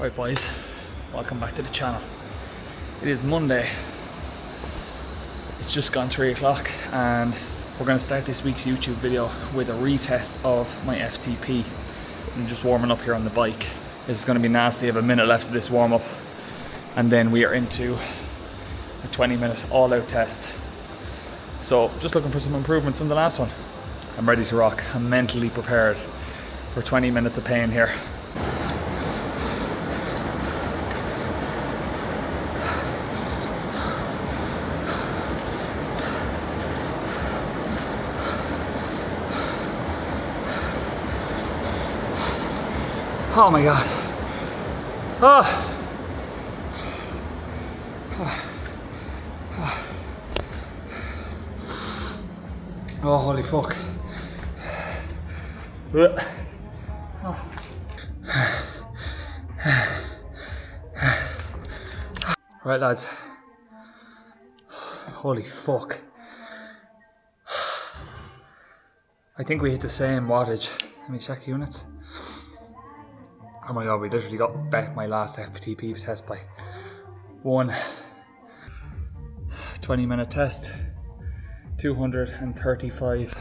Right boys, welcome back to the channel. It is Monday. It's just gone 3 o'clock and we're going to start this week's YouTube video with a retest of my FTP. I'm just warming up here on the bike. This is going to be nasty. I have a minute left of this warm up and then we are into a 20-minute all-out test. So just looking for some improvements in the last one. I'm ready to rock. I'm mentally prepared for 20 minutes of pain here. Oh my god. Oh, holy fuck. Right lads. Holy fuck. I think we hit the same wattage. Let me check units. Oh my god, we literally got back my last FTP test by 1 20-minute test. 235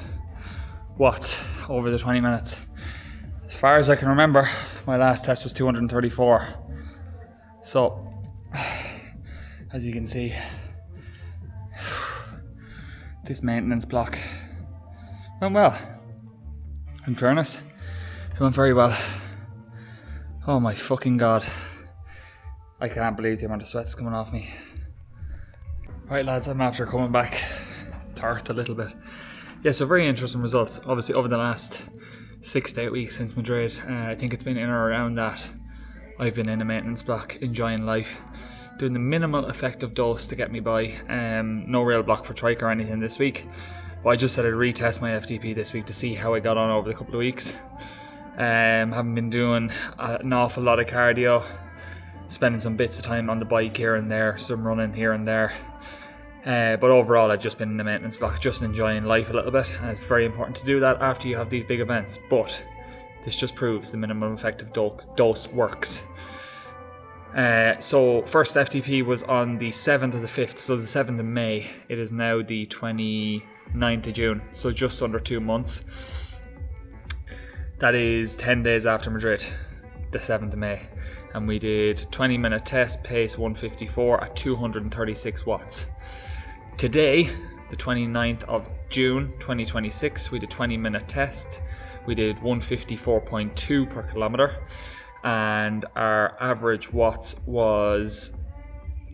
watts over the 20 minutes. As far as I can remember, my last test was 234. So, as you can see, this maintenance block went well. In fairness, it went very well. Oh my fucking god. I can't believe the amount of sweat that's coming off me. Right lads, I'm after coming back tart a little bit. Yeah, so very interesting results. Obviously over the last 6 to 8 weeks since Madrid, I think it's been in or around that. I've been in a maintenance block, enjoying life, doing the minimal effective dose to get me by. No real block for Tryka or anything this week. But I just said I'd retest my FTP this week to see how I got on over the couple of weeks. Haven't been doing an awful lot of cardio, spending some bits of time on the bike here and there, some running here and there, but overall I've just been in the maintenance block, just enjoying life a little bit, and it's very important to do that after you have these big events. But this just proves the minimum effective dose works. So first FTP was on the 7th of the 5th, so the 7th of May. It is now the 29th of June, so just under 2 months. That is 10 days after Madrid, the 7th of May. And we did 20-minute test, pace 154 at 236 watts. Today, the 29th of June 2026, we did 20-minute test. We did 154.2 per kilometer. And our average watts was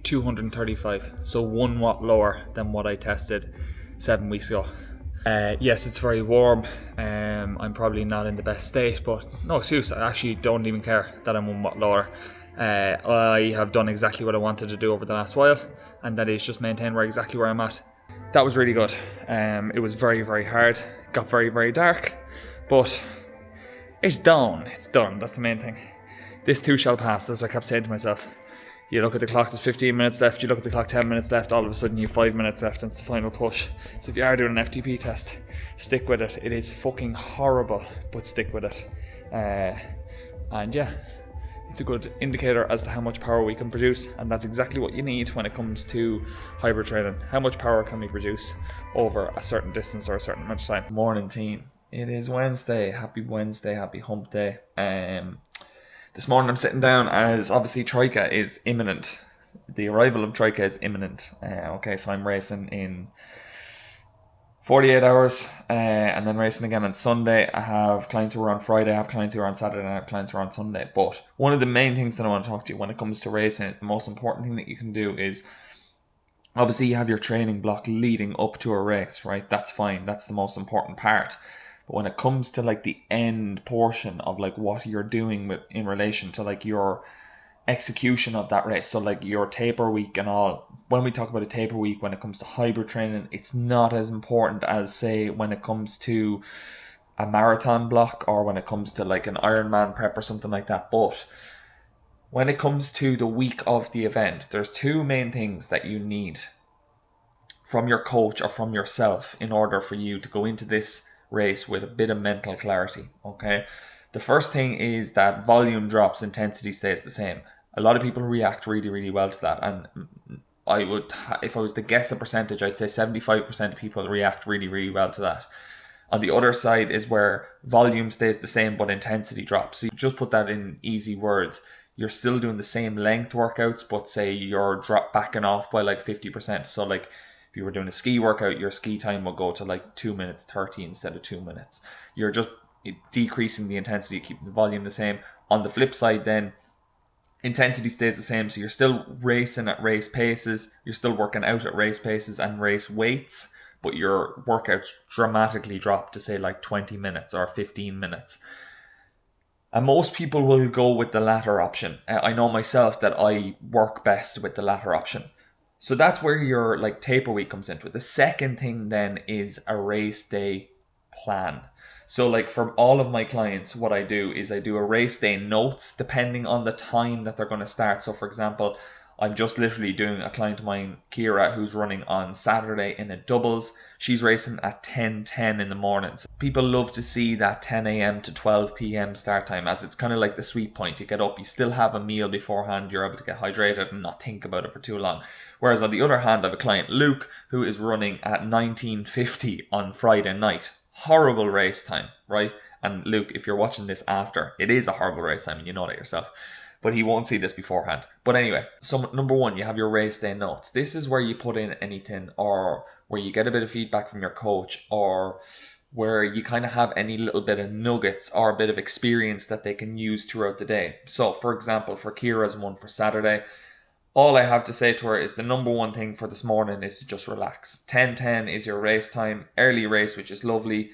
235. So 1 watt lower than what I tested 7 weeks ago. Yes, it's very warm. I'm probably not in the best state, but no excuse. I actually don't even care that I'm 1 watt lower. I have done exactly what I wanted to do over the last while, and that is just maintain exactly where I'm at. That was really good. It was very, very hard. Got very, very dark, but it's done. It's done. That's the main thing. This too shall pass. That's what I kept saying to myself. You look at the clock, there's 15 minutes left. You look at the clock, 10 minutes left. All of a sudden, you have 5 minutes left, and it's the final push. So if you are doing an FTP test, stick with it. It is fucking horrible, but stick with it. And yeah, it's a good indicator as to how much power we can produce, and that's exactly what you need when it comes to hybrid training. How much power can we produce over a certain distance or a certain amount of time? Morning, team. It is Wednesday. Happy Wednesday. Happy hump day. This morning I'm sitting down as obviously Tryka is imminent. The arrival of Tryka is imminent. Okay, so I'm racing in 48 hours and then racing again on Sunday. I have clients who are on Friday, I have clients who are on Saturday, and I have clients who are on Sunday. But one of the main things that I want to talk to you when it comes to racing is the most important thing that you can do is obviously you have your training block leading up to a race, right? That's fine. That's the most important part. But when it comes to like the end portion of like what you're doing with, in relation to like your execution of that race, so like your taper week and all, when we talk about a taper week, when it comes to hybrid training, it's not as important as say when it comes to a marathon block or when it comes to like an Ironman prep or something like that. But when it comes to the week of the event, there's two main things that you need from your coach or from yourself in order for you to go into this race with a bit of mental clarity, okay? The first thing is that volume drops, intensity stays the same. A lot of people react really, really well to that. And if I was to guess a percentage, I'd say 75% of people react really, really well to that. On the other side is where volume stays the same, but intensity drops. So you just put that in easy words. You're still doing the same length workouts, but say you're backing off by like 50%. So like if you were doing a ski workout, your ski time will go to like 2 minutes 30 instead of 2 minutes. You're just decreasing the intensity, keeping the volume the same. On the flip side then, intensity stays the same. So you're still racing at race paces. You're still working out at race paces and race weights, but your workouts dramatically drop to say like 20 minutes or 15 minutes. And most people will go with the latter option. I know myself that I work best with the latter option. So that's where your like taper week comes into it. The second thing then is a race day plan. So like for all of my clients, what I do is I do a race day notes depending on the time that they're going to start. So for example, I'm just literally doing a client of mine, Kira, who's running on Saturday in a doubles. She's racing at 10:10 in the morning. So people love to see that 10 a.m. to 12 p.m. start time, as it's kind of like the sweet point. You get up, you still have a meal beforehand, you're able to get hydrated and not think about it for too long. Whereas on the other hand, I have a client, Luke, who is running at 19:50 on Friday night. Horrible race time, right? And Luke, if you're watching this after, it is a horrible race time and you know that yourself. But he won't see this beforehand. But anyway, so number one, you have your race day notes. This is where you put in anything, or where you get a bit of feedback from your coach, or where you kind of have any little bit of nuggets or a bit of experience that they can use throughout the day. So for example, for Kira's one for Saturday, all I have to say to her is the number one thing for this morning is to just relax. 10:10 is your race time, early race, which is lovely.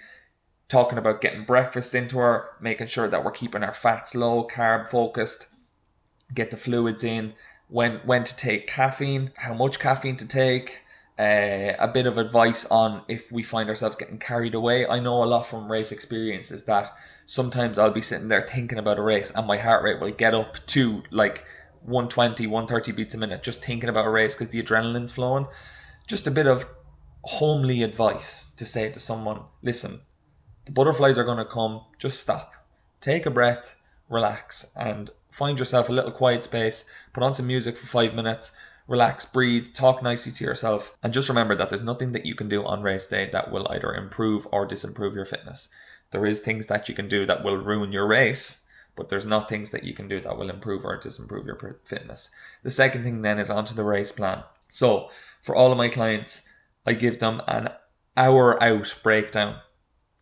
Talking about getting breakfast into her, making sure that we're keeping our fats low, carb focused, get the fluids in, when to take caffeine, how much caffeine to take, a bit of advice on if we find ourselves getting carried away. I know a lot from race experiences that sometimes I'll be sitting there thinking about a race and my heart rate will get up to like 120, 130 beats a minute just thinking about a race because the adrenaline's flowing. Just a bit of homely advice to say to someone, listen, the butterflies are going to come, just stop, take a breath, relax, and find yourself a little quiet space, put on some music for 5 minutes, relax, breathe, talk nicely to yourself, and just remember that there's nothing that you can do on race day that will either improve or disimprove your fitness. There is things that you can do that will ruin your race, but there's not things that you can do that will improve or disimprove your fitness. The second thing then is onto the race plan. So for all of my clients, I give them an hour out breakdown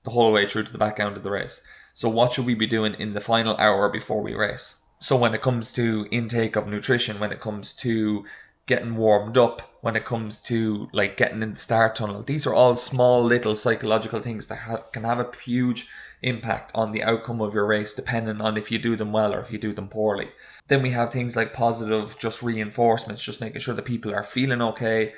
the whole way through to the back end of the race. So what should we be doing in the final hour before we race? So when it comes to intake of nutrition, when it comes to getting warmed up, when it comes to like getting in the start tunnel, these are all small little psychological things that can have a huge impact on the outcome of your race, depending on if you do them well or if you do them poorly. Then we have things like positive just reinforcements, just making sure that people are feeling okay,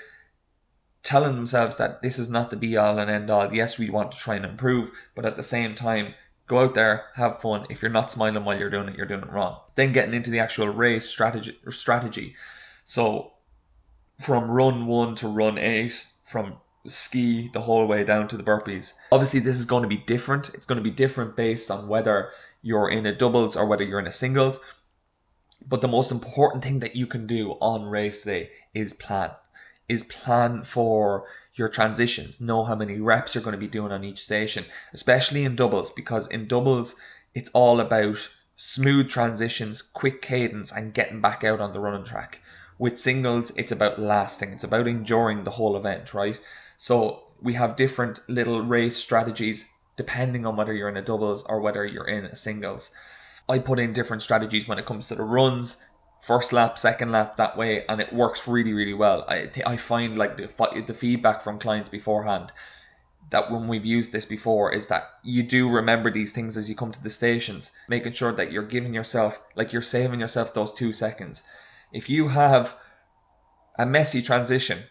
telling themselves that this is not the be all and end all. Yes, we want to try and improve, but at the same time, go out there, have fun. If you're not smiling while you're doing it wrong. Then getting into the actual race strategy. So from run 1 to run 8, from ski the whole way down to the burpees. Obviously, this is going to be different. It's going to be different based on whether you're in a doubles or whether you're in a singles. But the most important thing that you can do on race day is plan for your transitions. Know how many reps you're going to be doing on each station, especially in doubles, because in doubles, it's all about smooth transitions, quick cadence, and getting back out on the running track. With singles, it's about lasting. It's about enduring the whole event, right? So we have different little race strategies depending on whether you're in a doubles or whether you're in a singles. I put in different strategies when it comes to the runs, first lap, second lap, that way, and it works really, really well. I find like the feedback from clients beforehand that when we've used this before is that you do remember these things as you come to the stations, making sure that you're giving yourself, like you're saving yourself those 2 seconds. If you have a messy transition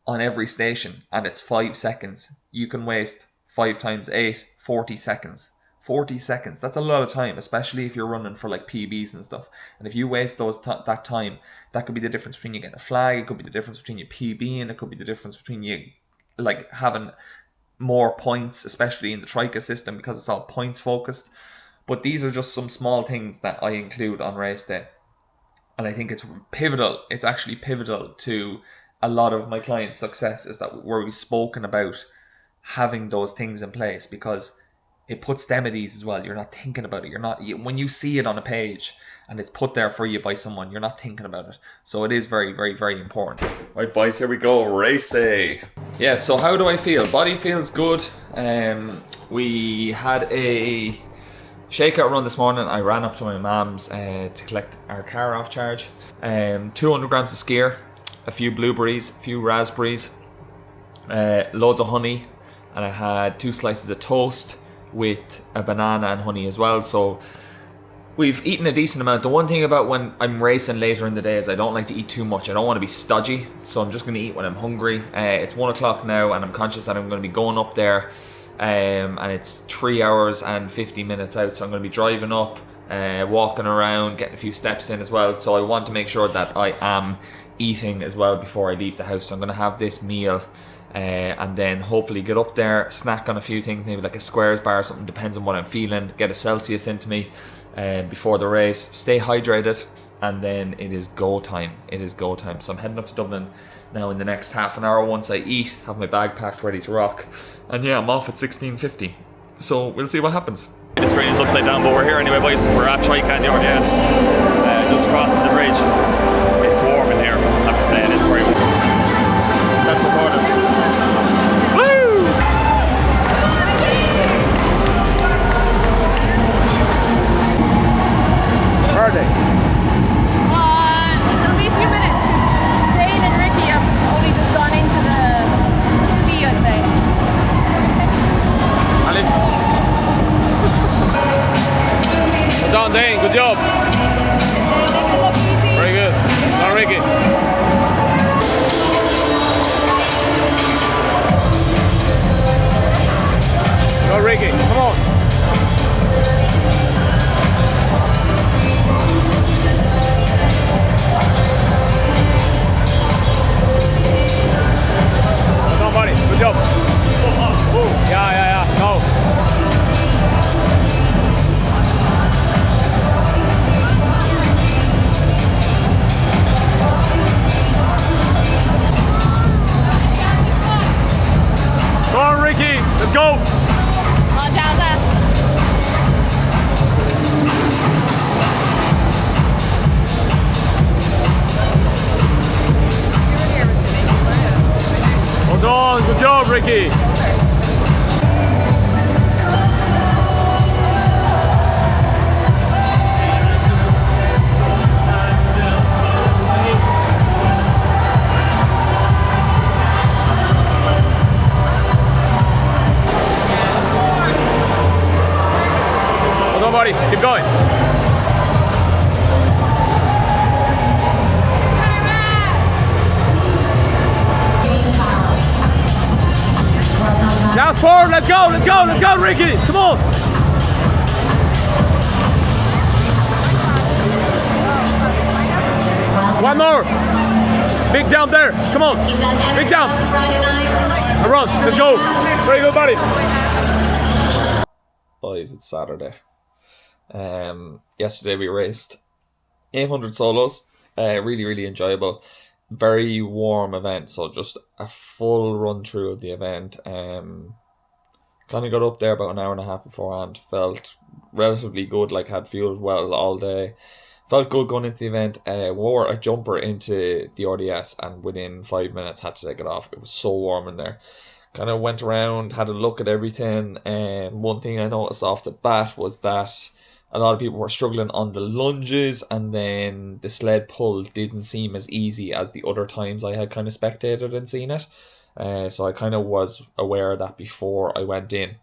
on every station and it's 5 seconds, you can waste 5 times 8, 40 seconds. 40 seconds, that's a lot of time, especially if you're running for like PBs and stuff. And if you waste that time, that could be the difference between you getting a flag, it could be the difference between you PBing, it could be the difference between you like having more points, especially in the Tryka system because it's all points focused. But these are just some small things that I include on race day. And I think it's pivotal. It's actually pivotal to a lot of my clients' success, is that where we've spoken about having those things in place, because it puts them at ease as well. You're not thinking about it. When you see it on a page and it's put there for you by someone, you're not thinking about it. So it is very, very, very important. Right, boys, here we go. Race day. Yeah, so how do I feel? Body feels good. We had a shakeout run this morning. I ran up to my mum's to collect our car off charge. 200 grams of skyr, a few blueberries, a few raspberries, loads of honey, and I had 2 slices of toast with a banana and honey as well. So we've eaten a decent amount. The one thing about when I'm racing later in the day is I don't like to eat too much. I don't want to be stodgy, so I'm just going to eat when I'm hungry. It's 1 o'clock now, and I'm conscious that I'm going to be going up there, and it's 3 hours and 50 minutes out, so I'm going to be driving up, walking around, getting a few steps in as well. So I want to make sure that I am eating as well before I leave the house. So I'm going to have this meal, and then hopefully get up there, snack on a few things, maybe like a Squares bar or something, depends on what I'm feeling, get a Celsius into me before the race, stay hydrated, and then it is go time. So I'm heading up to Dublin now in the next half an hour. Once I eat, have my bag packed, ready to rock, and yeah, I'm off at 16:50. So we'll see what happens. The screen is upside down, but we're here anyway, boys. We're at Tryka in the RDS, just crossing the bridge. It's warm in here, I have to say. It is very warm. That's recorded. Are they? It'll be a few minutes because Dane and Ricky have only just gone into the ski, I'd say. Well done, Dane. Good job. Very good. Now, Ricky. Go, Ricky. Come on. Good job. Yeah. Go. Go on, Ricky. Let's go. On, Jazza. Well done. Good job, Ricky. Well done, buddy. Keep going. Last forward, let's go, Ricky, come on! One more! Big jump there, come on! Big jump! A run, let's go! Very good, buddy! Boys, it's Saturday. Yesterday we raced 800 solos, really enjoyable. Very warm event, so just a full run through of the event. Kind of got up there about an hour and a half beforehand. Felt relatively good, like had fueled well all day. Felt good going into the event. Wore a jumper into the RDS, and within 5 minutes had to take it off. It was so warm in there. Kind of went around, had a look at everything, and one thing I noticed off the bat was that a lot of people were struggling on the lunges, and then the sled pull didn't seem as easy as the other times I had kind of spectated and seen it. So I kind of was aware of that before I went in.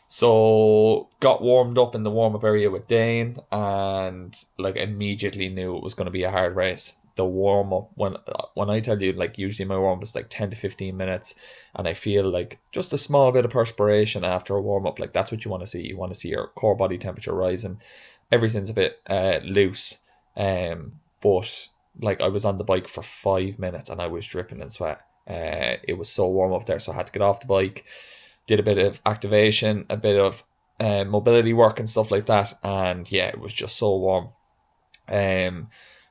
So got warmed up in the warm-up area with Dane, and like immediately knew it was going to be a hard race. The warm-up, when I tell you, like usually my warm-up is like 10 to 15 minutes, and I feel like just a small bit of perspiration after a warm-up, like that's what you want to see. You want to see your core body temperature rising. Everything's a bit loose, but like I was on the bike for 5 minutes and I was dripping in sweat. It was so warm up there, so I had to get off the bike, did a bit of activation, a bit of mobility work and stuff like that. And yeah, it was just so warm.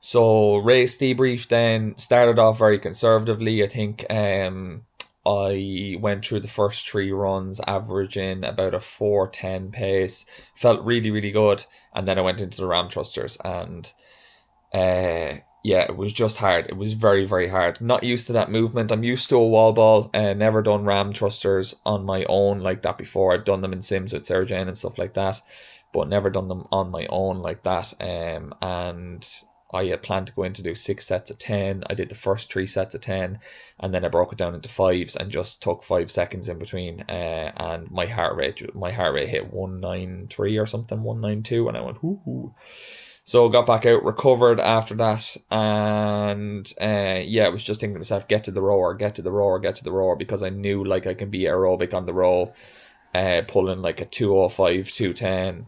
So race debrief then started off very conservatively. I think I went through the first 3 runs averaging about a 4:10 pace. Felt really, really good. And then I went into the ram thrusters, and yeah, it was just hard. It was very, very hard. Not used to that movement. I'm used to a wall ball. Never done ram thrusters on my own like that before. I've done them in sims with Sarah Jane and stuff like that, but never done them on my own like that. And I had planned to go in to do 6 sets of 10. I did the first 3 sets of 10, and then I broke it down into 5s and just took 5 seconds in between. And my heart rate hit 193 or something, 192, and I went hoo. So got back out, recovered after that, and yeah, I was just thinking to myself, get to the rower, because I knew like I can be aerobic on the row, pulling like a 205, 210,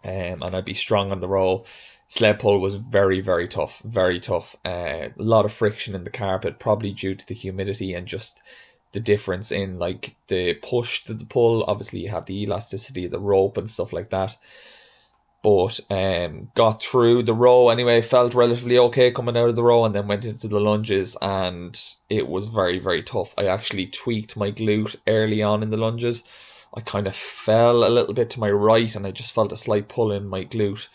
and I'd be strong on the row. Sled pull was very, very tough, very tough. A lot of friction in the carpet, probably due to the humidity and just the difference in like the push to the pull. Obviously you have the elasticity of the rope and stuff like that. But got through the row anyway, felt relatively okay coming out of the row, and then went into the lunges, and it was very, very tough. I actually tweaked my glute early on in the lunges. I kind of fell a little bit to my right, and I just felt a slight pull in my glute.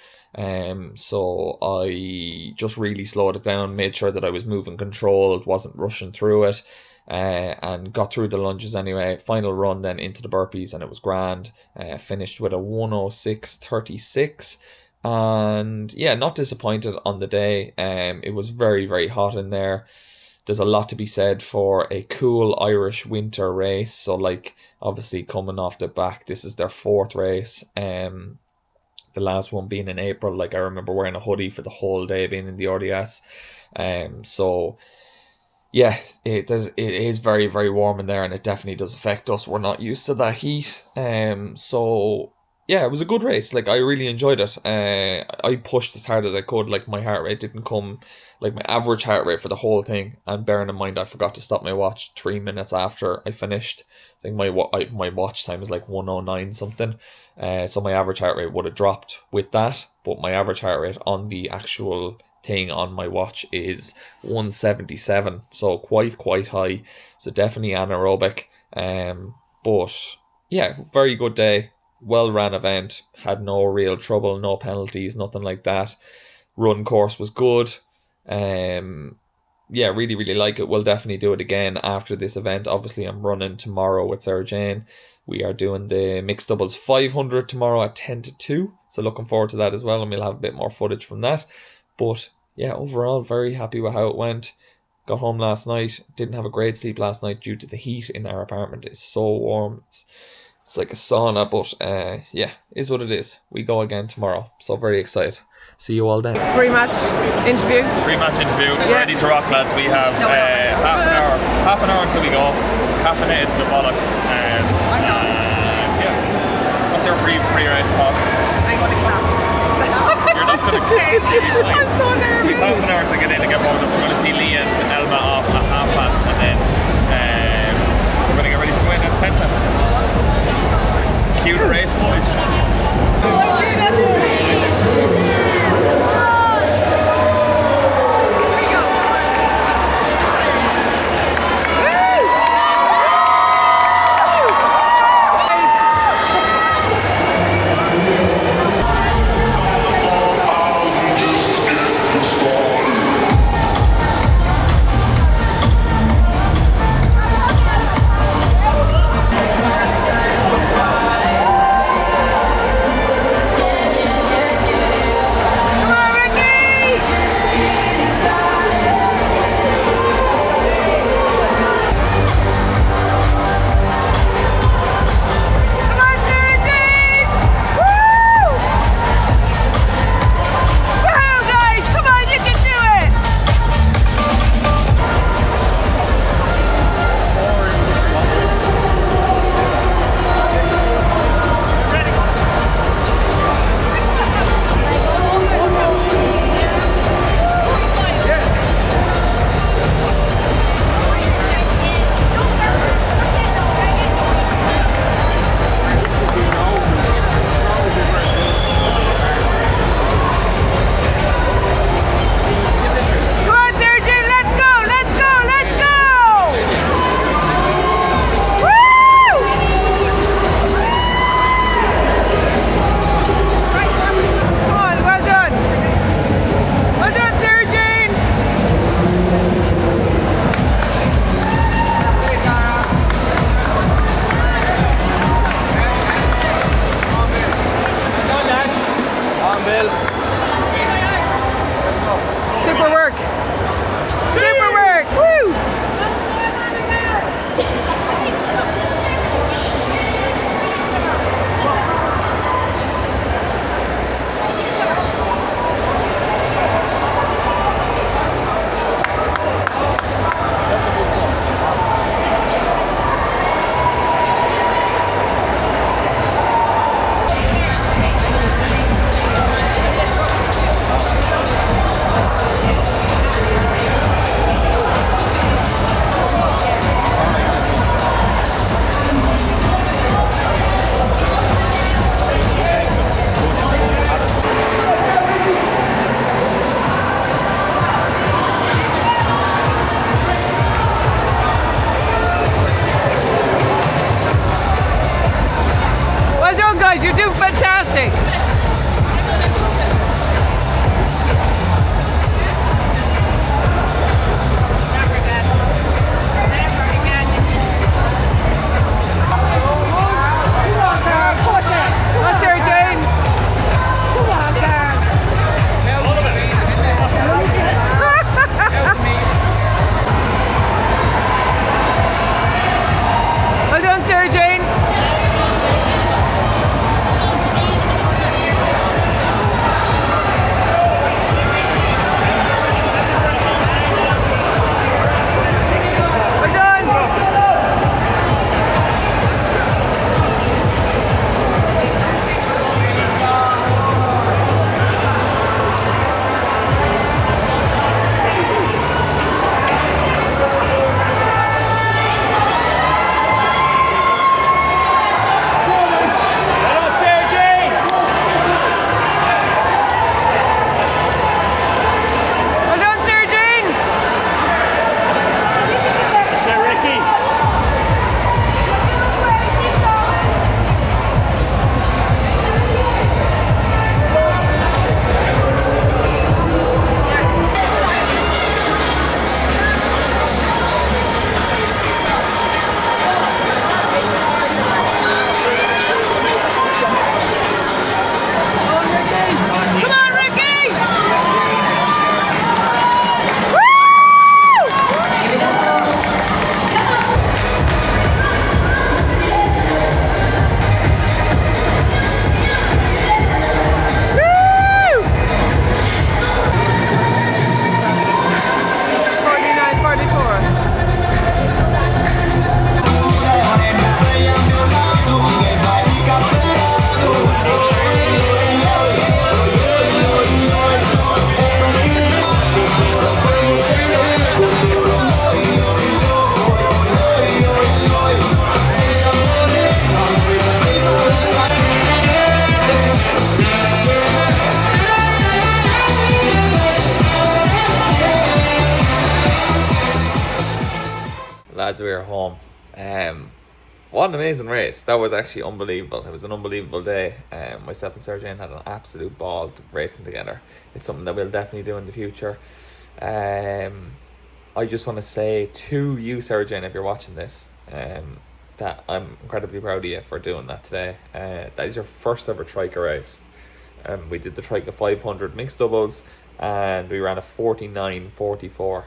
So I just really slowed it down, made sure that I was moving controlled, wasn't rushing through it. And got through the lunges anyway. Final run then into the burpees, and it was grand. Finished with a 106.36, and yeah, not disappointed on the day. It was very, very hot in there. There's a lot to be said for a cool Irish winter race. So like obviously coming off the back, this is their 4th race. The last one being in April. Like I remember wearing a hoodie for the whole day being in the RDS. So yeah, it is very, very warm in there, and it definitely does affect us. We're not used to that heat. So yeah, it was a good race. Like I really enjoyed it. I pushed as hard as I could. Like my heart rate didn't come, like my average heart rate for the whole thing. And bearing in mind, I forgot to stop my watch 3 minutes after I finished. I think my watch time is like 109 something. So my average heart rate would have dropped with that, but my average heart rate on the actual thing on my watch is 177, so quite high. So definitely anaerobic. But yeah, very good day. Well ran event. Had no real trouble, no penalties, nothing like that. Run course was good. Yeah, really, really like it. We'll definitely do it again after this event. Obviously, I'm running tomorrow with Sarah Jane. We are doing the mixed doubles 500 tomorrow at 10 to 2. So looking forward to that as well, and we'll have a bit more footage from that. But yeah, overall, very happy with how it went. Got home last night. Didn't have a great sleep last night due to the heat in our apartment. It's so warm. It's like a sauna, but yeah, is what it is. We go again tomorrow. So very excited. See you all then. Pre-match interview. Ready to rock, lads. We have half an hour until we go. Caffeinated to the bollocks. Yeah. What's your pre-race thoughts? I'm going to collapse. That's what You're not going to I'm so nervous. We've half an hour to get in and get warmed up. We're going to see Lee and Elma off at past, and then we're going to get ready to go in at 10 to. Cue the race footage. as we were home. What an amazing race. That was actually unbelievable. It was an unbelievable day. Myself and Sarah Jane had an absolute ball racing together. It's something that we'll definitely do in the future. I just want to say to you, Sarah Jane, if you're watching this, that I'm incredibly proud of you for doing that today. That is your first ever Tryka race. We did the Tryka 500 mixed doubles and we ran a 49.44.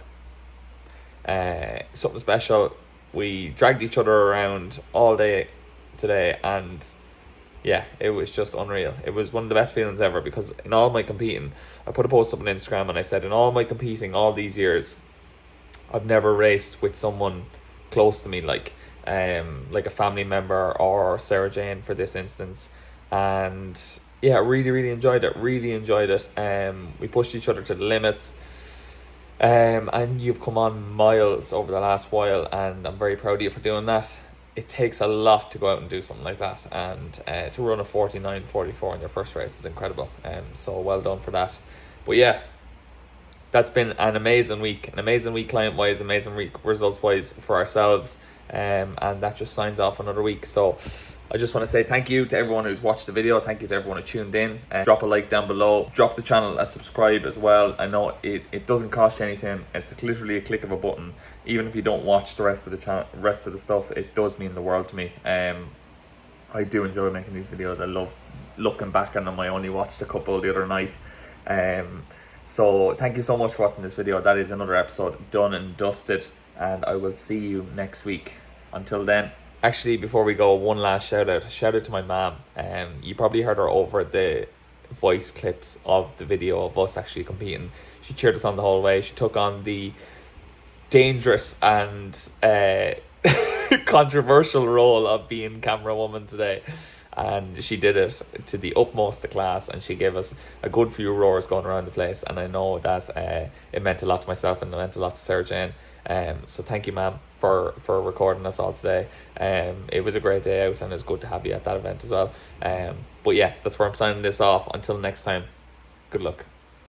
Something special. We dragged each other around all day today, and yeah, it was just unreal. It was one of the best feelings ever, because in all my competing, I put a post up on Instagram and I said, in all my competing all these years, I've never raced with someone close to me like a family member or Sarah Jane for this instance. And yeah, really enjoyed it. We pushed each other to the limits. And you've come on miles over the last while, and I'm very proud of you for doing that. It takes a lot to go out and do something like that, and to run a 49.44 in your first race is incredible. So well done for that. But yeah, that's been an amazing week client wise, amazing week results wise for ourselves, and that just signs off another week. So I just want to say thank you to everyone who's watched the video. Thank you to everyone who tuned in. Drop a like down below. Drop the channel a subscribe as well. I know it doesn't cost you anything. It's literally a click of a button. Even if you don't watch the rest of the channel, rest of the stuff, it does mean the world to me. I do enjoy making these videos. I love looking back on them. I only watched a couple the other night. So thank you so much for watching this video. That is another episode done and dusted, and I will see you next week. Until then. Actually, before we go, one last shout out to my mom. You probably heard her over the voice clips of the video of us actually competing. She cheered us on the whole way. She took on the dangerous and controversial role of being camera woman today, and she did it to the utmost of class, and she gave us a good few roars going around the place, and I know that it meant a lot to myself and it meant a lot to Sarah Jane. So thank you, ma'am, for recording us all today. It was a great day out, and it's good to have you at that event as well. But yeah, that's where I'm signing this off. Until next time, good luck.